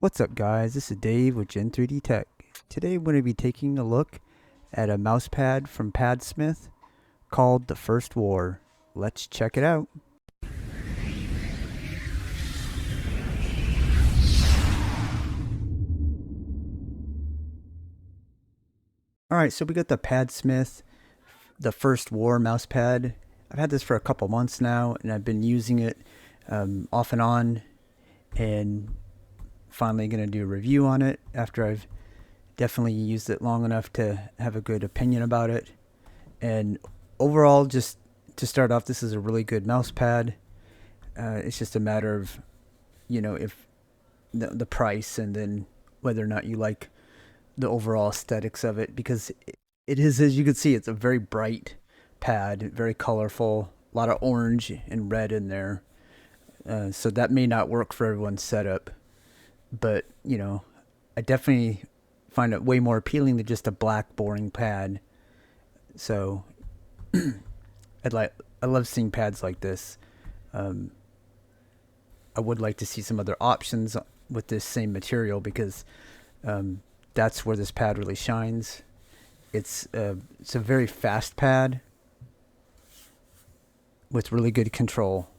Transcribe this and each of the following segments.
What's up guys, this is Dave with Gen3D Tech. Today we're going to be taking a look at a mouse pad from Padsmith called The First War. Let's check it out. Alright, so we got the Padsmith The First War mouse pad. I've had this for a couple months now and I've been using it off and on, and finally going to do a review on it after I've definitely used it long enough to have a good opinion about it. And overall, just to start off, this is a really good mouse pad. It's just a matter of, if the price, and then whether or not you like the overall aesthetics of it, because it is, as you can see, it's a very bright pad, very colorful, a lot of orange and red in there. So that may not work for everyone's setup, but I definitely find it way more appealing than just a black boring pad. So I love seeing pads like this. Um, I would like to see some other options with this same material, because um, that's where this pad really shines. It's a very fast pad with really good control,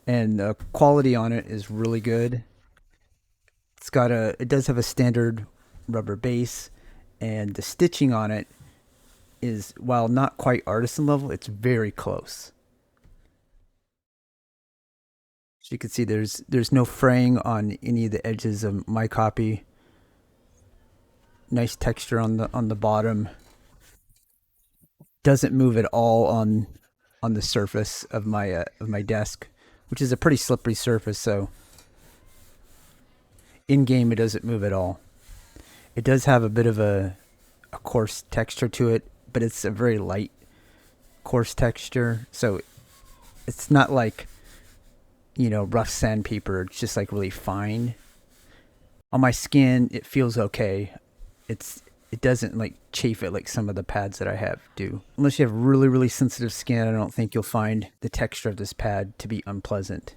and the quality on it is really good. It does have a standard rubber base, and the stitching on it is, while not quite artisan level, it's very close. As you can see, there's no fraying on any of the edges of my copy. Nice texture on the bottom. Doesn't move at all on the surface of my desk, which is a pretty slippery surface. So in game, it doesn't move at all. It does have a bit of a coarse texture to it, but it's a very light coarse texture. So it's not like rough sandpaper. It's just like really fine. On my skin, it feels okay. It doesn't like chafe it like some of the pads that I have do. Unless you have really, really sensitive skin, I don't think you'll find the texture of this pad to be unpleasant.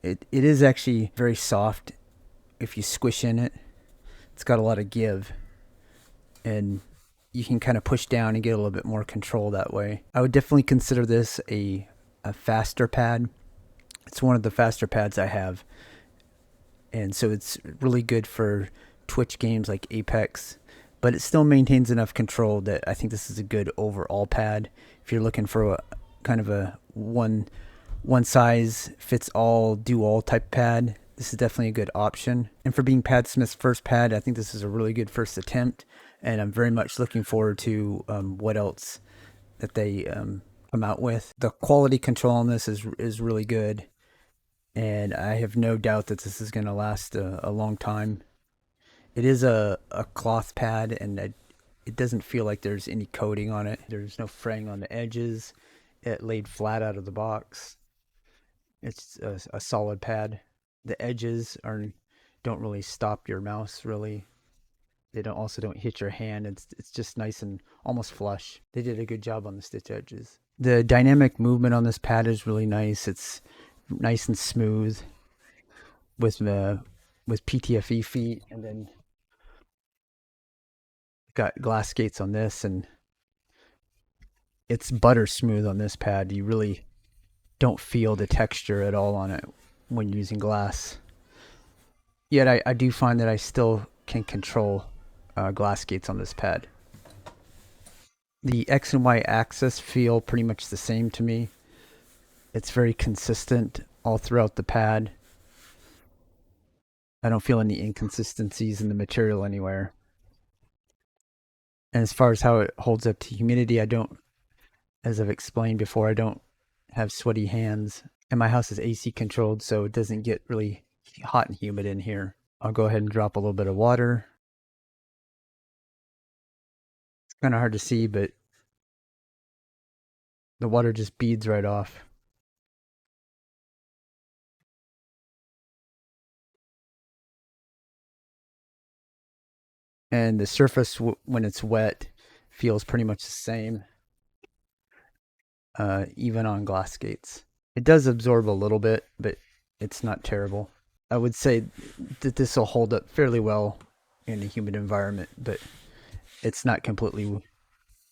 It is actually very soft if you squish in it. It's got a lot of give, and you can kind of push down and get a little bit more control that way. I would definitely consider this a faster pad. It's one of the faster pads I have, and so it's really good for Twitch games like Apex, but it still maintains enough control that I think this is a good overall pad. If you're looking for a kind of a one size fits all, do all type pad, this is definitely a good option. And for being Padsmith's first pad, I think this is a really good first attempt, and I'm very much looking forward to what else that they come out with. The quality control on this is really good, and I have no doubt that this is going to last a long time. It is a cloth pad, and it doesn't feel like there's any coating on it. There's no fraying on the edges. It laid flat out of the box. It's a solid pad. The edges don't really stop your mouse really. They don't hit your hand. It's just nice and almost flush. They did a good job on the stitch edges. The dynamic movement on this pad is really nice. It's nice and smooth with PTFE feet, and then got glass skates on this, and it's butter smooth on this pad. You really don't feel the texture at all on it when you're using glass. Yet I do find that I still can control glass skates on this pad. The X and Y axis feel pretty much the same to me. It's very consistent all throughout the pad. I don't feel any inconsistencies in the material anywhere. And as far as how it holds up to humidity, as I've explained before, I don't have sweaty hands. And my house is AC controlled, so it doesn't get really hot and humid in here. I'll go ahead and drop a little bit of water. It's kind of hard to see, but the water just beads right off. And the surface, when it's wet, feels pretty much the same, even on glass skates. It does absorb a little bit, but it's not terrible. I would say that this will hold up fairly well in a humid environment, but it's not completely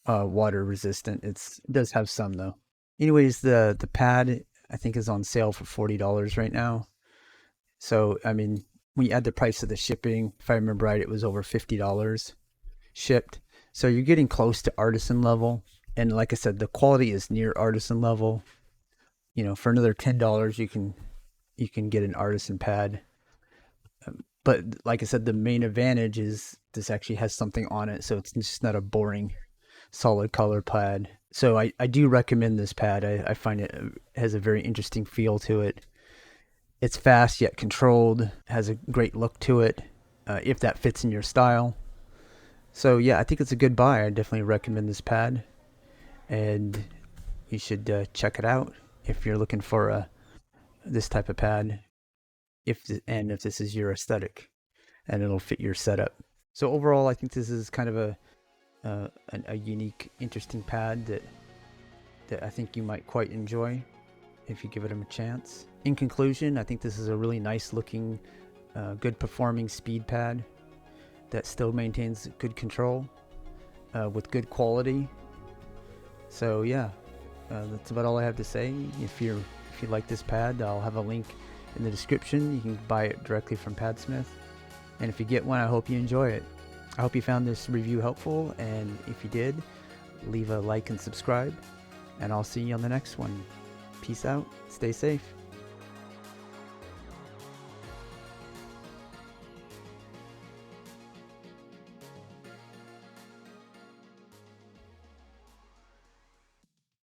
water resistant. It does have some though. Anyways, the pad I think is on sale for $40 right now. So I mean, when you add the price of the shipping, if I remember right, it was over $50 shipped. So you're getting close to artisan level. And like I said, the quality is near artisan level. You know, for another $10, you can get an artisan pad. But like I said, the main advantage is this actually has something on it, so it's just not a boring solid color pad. So I do recommend this pad. I find it has a very interesting feel to it. It's fast yet controlled, has a great look to it, if that fits in your style. So yeah, I think it's a good buy. I definitely recommend this pad, and you should check it out if you're looking for this type of pad. If this is your aesthetic, and it'll fit your setup. So overall, I think this is kind of a unique, interesting pad that I think you might quite enjoy if you give it a chance. In conclusion, I think this is a really nice looking, good performing speed pad that still maintains good control with good quality. So yeah, that's about all I have to say. If you like this pad, I'll have a link in the description. You can buy it directly from Padsmith. And if you get one, I hope you enjoy it. I hope you found this review helpful, and if you did, leave a like and subscribe, and I'll see you on the next one. Peace out. Stay safe.